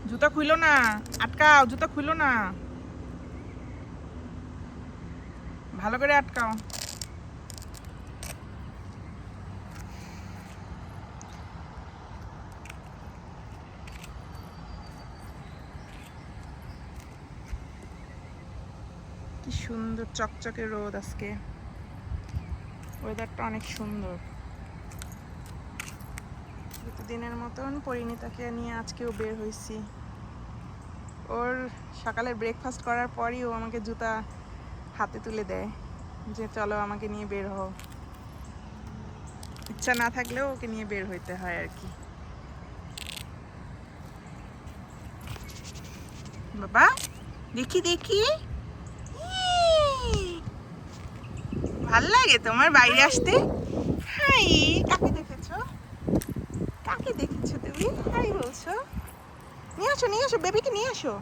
জুতা খুইলো না, আটকাও, জুতা খুইলো না, ভালো করে আটকাও। কি সুন্দর চকচকে রোদ আজকে, ওয়েদারটা অনেক সুন্দর। প্রতিদিনের মতন পরিণীতাকে নিয়ে আজকেও বের হয়েছি। ওর সকালে ব্রেকফাস্ট করার পরই ও আমাকে জুতা হাতে তুলে দেয় যে চলো আমাকে নিয়ে বের হও। ইচ্ছা না থাকলেও ওকে নিয়ে বের হইতে হয় আর কি। বাবা দেখি দেখি, ভাল লাগে তোমার বাইরে আসতে? হাই, কাকে দেখেছো? কাকে দেখেছো তুমি? হাই বলছো? নিয়ে আসো বেবিকে নিয়ে আসো।